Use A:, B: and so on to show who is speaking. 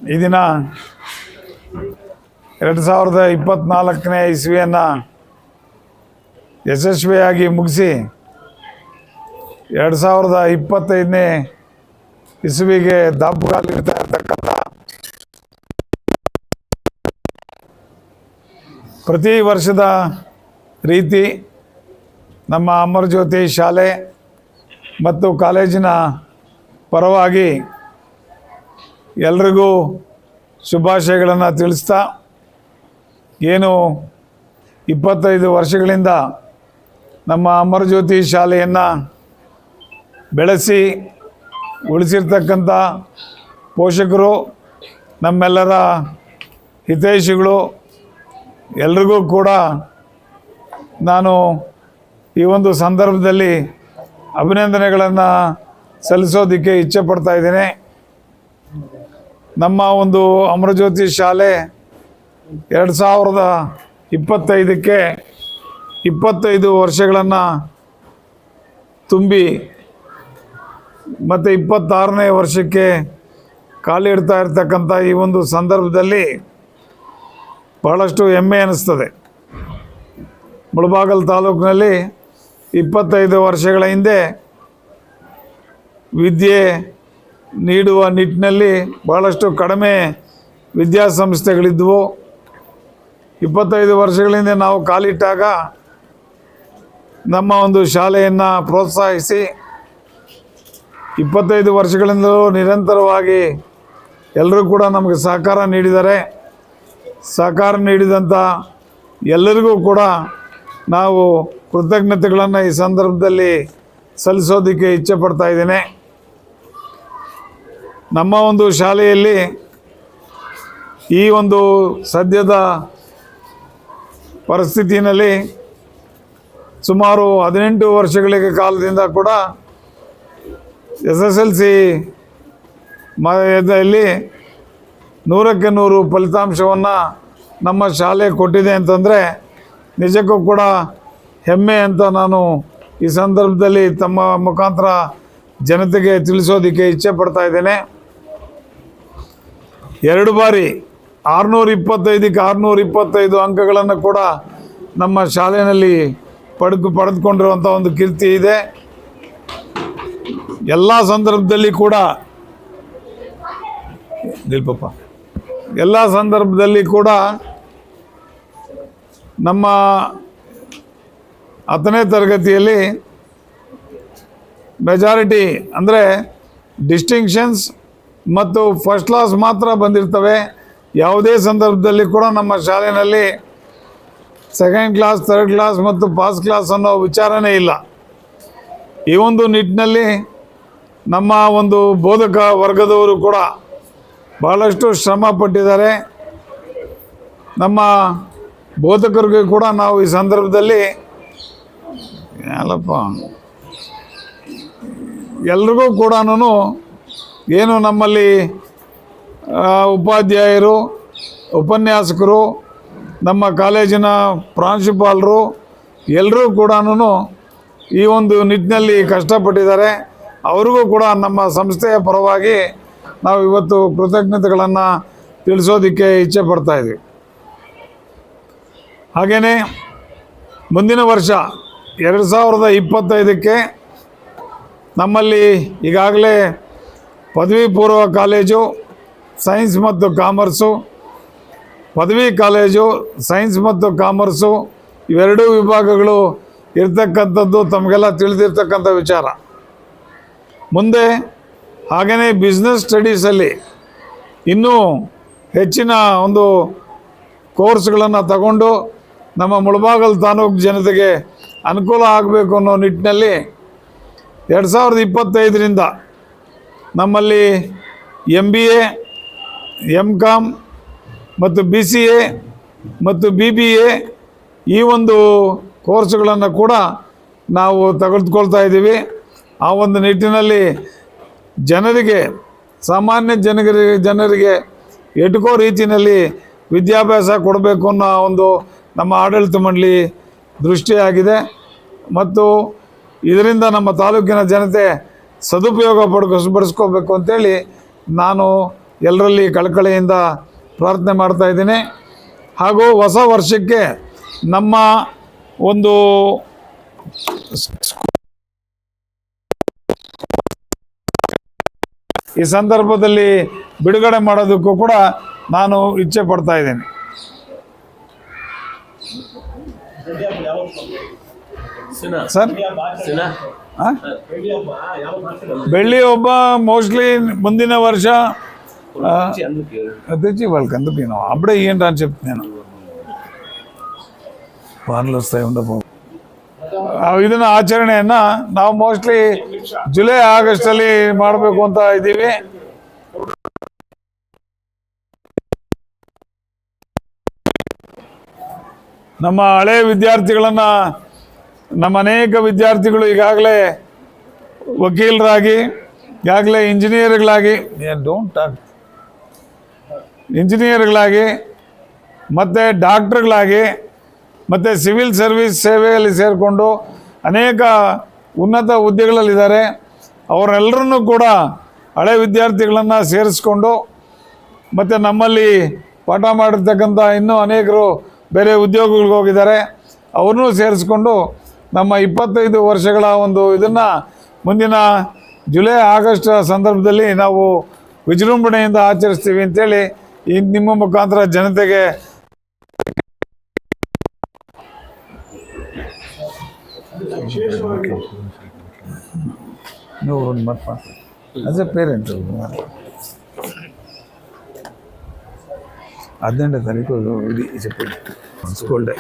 A: ಈ ದಿನ 2024ನೇ ಇಸ್ವಿಯನ್ನು ಯಶಸ್ವಿಯಾಗಿ ಮುಗಿಸಿ 2025ನೇ ಇಸ್ವಿಗೆ ದಾಪುಗಾಲಿಡ್ತಾ ಇರ್ತಕ್ಕಂಥ ಪ್ರತಿ ವರ್ಷದ ರೀತಿ ನಮ್ಮ ಅಮರಜ್ಯೋತಿ ಶಾಲೆ ಮತ್ತು ಕಾಲೇಜಿನ ಪರವಾಗಿ ಎಲ್ರಿಗೂ ಶುಭಾಶಯಗಳನ್ನು ತಿಳಿಸ್ತಾ, ಏನು 25 ವರ್ಷಗಳಿಂದ ನಮ್ಮ ಅಮರಜ್ಯೋತಿ ಶಾಲೆಯನ್ನು ಬೆಳೆಸಿ ಉಳಿಸಿರ್ತಕ್ಕಂಥ ಪೋಷಕರು, ನಮ್ಮೆಲ್ಲರ ಹಿತೈಷಿಗಳು ಎಲ್ರಿಗೂ ಕೂಡ ನಾನು ಈ ಒಂದು ಸಂದರ್ಭದಲ್ಲಿ ಅಭಿನಂದನೆಗಳನ್ನು ಸಲ್ಲಿಸೋದಕ್ಕೆ ಇಚ್ಛೆ ಪಡ್ತಾ ಇದ್ದೇನೆ. ನಮ್ಮ ಒಂದು ಅಮರಜ್ಯೋತಿ ಶಾಲೆ 2025ಕ್ಕೆ 25 ವರ್ಷಗಳನ್ನು ತುಂಬಿ ಮತ್ತು 26ನೇ ವರ್ಷಕ್ಕೆ ಕಾಲಿಡ್ತಾ ಇರ್ತಕ್ಕಂಥ ಈ ಒಂದು ಸಂದರ್ಭದಲ್ಲಿ ಬಹಳಷ್ಟು ಹೆಮ್ಮೆ ಅನ್ನಿಸ್ತದೆ. ಮುಳಬಾಗಿಲು ತಾಲೂಕಿನಲ್ಲಿ 25 ವರ್ಷಗಳ ಹಿಂದೆ ವಿದ್ಯೆ ನೀಡುವ ನಿಟ್ಟಿನಲ್ಲಿ ಬಹಳಷ್ಟು ಕಡಿಮೆ ವಿದ್ಯಾಸಂಸ್ಥೆಗಳಿದ್ದವು. 25 ವರ್ಷಗಳಿಂದ ನಾವು ಕಾಲಿಟ್ಟಾಗ ನಮ್ಮ ಒಂದು ಶಾಲೆಯನ್ನು ಪ್ರೋತ್ಸಾಹಿಸಿ 25 ವರ್ಷಗಳಿಂದಲೂ ನಿರಂತರವಾಗಿ ಎಲ್ಲರೂ ಕೂಡ ನಮಗೆ ಸಹಕಾರ ನೀಡಿದ್ದಾರೆ. ಸಹಕಾರ ನೀಡಿದಂಥ ಎಲ್ಲರಿಗೂ ಕೂಡ ನಾವು ಕೃತಜ್ಞತೆಗಳನ್ನು ಈ ಸಂದರ್ಭದಲ್ಲಿ ಸಲ್ಲಿಸೋದಕ್ಕೆ ಇಚ್ಛೆ ಪಡ್ತಾ ಇದ್ದೇನೆ. ನಮ್ಮ ಒಂದು ಶಾಲೆಯಲ್ಲಿ ಈ ಒಂದು ಸದ್ಯದ ಪರಿಸ್ಥಿತಿಯಲ್ಲಿ ಸುಮಾರು 18 ವರ್ಷಗಳಿಗೆ ಕಾಲದಿಂದ ಕೂಡ SSLC ಯಲ್ಲಿ 100ಕ್ಕೆ 100 ಫಲಿತಾಂಶವನ್ನು ನಮ್ಮ ಶಾಲೆ ಕೊಟ್ಟಿದೆ ಅಂತಂದರೆ ನಿಜಕ್ಕೂ ಕೂಡ ಹೆಮ್ಮೆ ಅಂತ ನಾನು ಈ ಸಂದರ್ಭದಲ್ಲಿ ತಮ್ಮ ಮುಖಾಂತರ ಜನತೆಗೆ ತಿಳಿಸೋದಕ್ಕೆ ಇಚ್ಛೆ ಪಡ್ತಾ ಇದ್ದೇನೆ. 2 ಬಾರಿ 625ಕ್ಕೆ 625 ಅಂಕಗಳನ್ನು ಕೂಡ ನಮ್ಮ ಶಾಲೆಯಲ್ಲಿ ಪಡೆದುಕೊಂಡಿರುವಂಥ ಒಂದು ಕೀರ್ತಿ ಇದೆ. ಎಲ್ಲ ಸಂದರ್ಭದಲ್ಲಿ ಕೂಡ ನಮ್ಮ 10ನೇ ತರಗತಿಯಲ್ಲಿ ಮೆಜಾರಿಟಿ ಅಂದರೆ ಡಿಸ್ಟಿಂಕ್ಷನ್ಸ್ ಮತ್ತು ಫಸ್ಟ್ ಕ್ಲಾಸ್ ಮಾತ್ರ ಬಂದಿರ್ತವೆ. ಯಾವುದೇ ಸಂದರ್ಭದಲ್ಲಿ ಕೂಡ ನಮ್ಮ ಶಾಲೆಯಲ್ಲಿ ಸೆಕೆಂಡ್ ಕ್ಲಾಸ್, ಥರ್ಡ್ ಕ್ಲಾಸ್ ಮತ್ತು ಪಾಸ್ ಕ್ಲಾಸ್ ಅನ್ನೋ ವಿಚಾರನೇ ಇಲ್ಲ. ಈ ಒಂದು ನಿಟ್ಟಿನಲ್ಲಿ ನಮ್ಮ ಒಂದು ಬೋಧಕ ವರ್ಗದವರು ಕೂಡ ಬಹಳಷ್ಟು ಶ್ರಮ ಪಟ್ಟಿದ್ದಾರೆ. ನಮ್ಮ ಬೋಧಕರಿಗೆ ಕೂಡ ನಾವು ಈ ಸಂದರ್ಭದಲ್ಲಿ ಎಲ್ರಿಗೂ ಕೂಡ ಏನು ನಮ್ಮಲ್ಲಿ ಉಪಾಧ್ಯಾಯರು, ಉಪನ್ಯಾಸಕರು, ನಮ್ಮ ಕಾಲೇಜಿನ ಪ್ರಾಂಶುಪಾಲರು ಎಲ್ಲರೂ ಕೂಡ ಈ ಒಂದು ನಿಟ್ಟಿನಲ್ಲಿ ಕಷ್ಟಪಟ್ಟಿದ್ದಾರೆ. ಅವ್ರಿಗೂ ಕೂಡ ನಮ್ಮ ಸಂಸ್ಥೆಯ ಪರವಾಗಿ ನಾವು ಇವತ್ತು ಕೃತಜ್ಞತೆಗಳನ್ನು ತಿಳಿಸೋದಕ್ಕೆ ಇಚ್ಛೆ ಪಡ್ತಾ ಇದ್ದೀವಿ. ಹಾಗೆಯೇ ಮುಂದಿನ ವರ್ಷ 2025ಕ್ಕೆ ನಮ್ಮಲ್ಲಿ ಈಗಾಗಲೇ ಪದವಿ ಪೂರ್ವ ಕಾಲೇಜು ಸೈನ್ಸ್ ಮತ್ತು ಕಾಮರ್ಸು, ಪದವಿ ಕಾಲೇಜು ಸೈನ್ಸ್ ಮತ್ತು ಕಾಮರ್ಸು ಇವೆರಡೂ ವಿಭಾಗಗಳು ಇರ್ತಕ್ಕಂಥದ್ದು ತಮಗೆಲ್ಲ ತಿಳಿದಿರ್ತಕ್ಕಂಥ ವಿಚಾರ. ಮುಂದೆ ಹಾಗೆಯೇ ಬಿಸ್ನೆಸ್ ಸ್ಟಡೀಸಲ್ಲಿ ಇನ್ನೂ ಹೆಚ್ಚಿನ ಒಂದು ಕೋರ್ಸ್ಗಳನ್ನು ತಗೊಂಡು ನಮ್ಮ ಮುಳಬಾಗಿಲು ತಾಲೂಕು ಜನತೆಗೆ ಅನುಕೂಲ ಆಗಬೇಕು ಅನ್ನೋ ನಿಟ್ಟಿನಲ್ಲಿ 2025ರಿಂದ ನಮ್ಮಲ್ಲಿ MBA, MCOM ಮತ್ತು BCA ಮತ್ತು BBA ಈ ಒಂದು ಕೋರ್ಸ್ಗಳನ್ನು ಕೂಡ ನಾವು ತೆಗೆದುಕೊಳ್ತಾ ಇದ್ದೀವಿ. ಆ ಒಂದು ನಿಟ್ಟಿನಲ್ಲಿ ಜನರಿಗೆ, ಸಾಮಾನ್ಯ ಜನರಿಗೆ ಎಟುಕೋ ರೀತಿಯಲ್ಲಿ ವಿದ್ಯಾಭ್ಯಾಸ ಕೊಡಬೇಕು ಅನ್ನೋ ಒಂದು ನಮ್ಮ ಆಡಳಿತ ಮಂಡಳಿ ದೃಷ್ಟಿಯಾಗಿದೆ. ಮತ್ತು ಇದರಿಂದ ನಮ್ಮ ತಾಲೂಕಿನ ಜನತೆ ಸದುಪಯೋಗ ಪಡಿಸ್ಕೋಬೇಕು ಅಂತೇಳಿ ನಾನು ಎಲ್ಲರಲ್ಲಿ ಕಳಕಳಿಯಿಂದ ಪ್ರಾರ್ಥನೆ ಮಾಡ್ತಾ ಇದ್ದೀನಿ. ಹಾಗೂ ಹೊಸ ವರ್ಷಕ್ಕೆ ನಮ್ಮ ಒಂದು ಈ ಸಂದರ್ಭದಲ್ಲಿ ಬಿಡುಗಡೆ ಮಾಡೋದಕ್ಕೂ ಕೂಡ ನಾನು ಇಚ್ಛೆ ಪಡ್ತಾ ಇದ್ದೀನಿ. ಸರ್, ಬೆಳ್ಳಿ ಹಬ್ಬ మోస్ట్లీ ముందిన వర్ష తెచ్చి వాళ్ళకి అందుకు నేను అప్పుడే ఏంటి అని చెప్తున్నాను. వానలు వస్తాయి ఉండబో ಇದನ್ನ ಆಚರಣೆಯನ್ನ ನಾವು ಮೋಸ್ಟ್ಲಿ ಜುಲೈ ಆಗಸ್ಟಲ್ಲಿ ಮಾಡಬೇಕು ಅಂತ ಇದ್ದೀವಿ. ನಮ್ಮ ಹಳೆ ವಿದ್ಯಾರ್ಥಿಗಳನ್ನ, ನಮ್ಮ ಅನೇಕ ವಿದ್ಯಾರ್ಥಿಗಳು ಈಗಾಗಲೇ ವಕೀಲರಾಗಿ, ಈಗಾಗಲೇ ಇಂಜಿನಿಯರ್ಗಳಾಗಿ ಮತ್ತು ಡಾಕ್ಟ್ರುಗಳಾಗಿ ಮತ್ತು ಸಿವಿಲ್ ಸರ್ವಿಸ್ ಸೇವೆಯಲ್ಲಿ ಸೇರಿಕೊಂಡು ಅನೇಕ ಉನ್ನತ ಹುದ್ದೆಗಳಲ್ಲಿದ್ದಾರೆ. ಅವರೆಲ್ಲರನ್ನೂ ಕೂಡ ಹಳೆ ವಿದ್ಯಾರ್ಥಿಗಳನ್ನು ಸೇರಿಸ್ಕೊಂಡು ಮತ್ತು ನಮ್ಮಲ್ಲಿ ಪಾಠ ಮಾಡಿರ್ತಕ್ಕಂಥ ಇನ್ನೂ ಅನೇಕರು ಬೇರೆ ಉದ್ಯೋಗಗಳಿಗೆ ಹೋಗಿದ್ದಾರೆ, ಅವ್ರನ್ನೂ ಸೇರಿಸ್ಕೊಂಡು ನಮ್ಮ 25 ವರ್ಷಗಳ ಒಂದು ಇದನ್ನು ಮುಂದಿನ ಜುಲೈ ಆಗಸ್ಟ್ ಸಂದರ್ಭದಲ್ಲಿ ನಾವು ವಿಜೃಂಭಣೆಯಿಂದ ಆಚರಿಸ್ತೀವಿ ಅಂತೇಳಿ ನಿಮ್ಮ ಮುಖಾಂತರ ಜನತೆಗೆ ಆಸ್ ಎ ಪೇರೆಂಟ್ 18వ తారీఖు ఇది చెప్పండి స్కూల్ డే.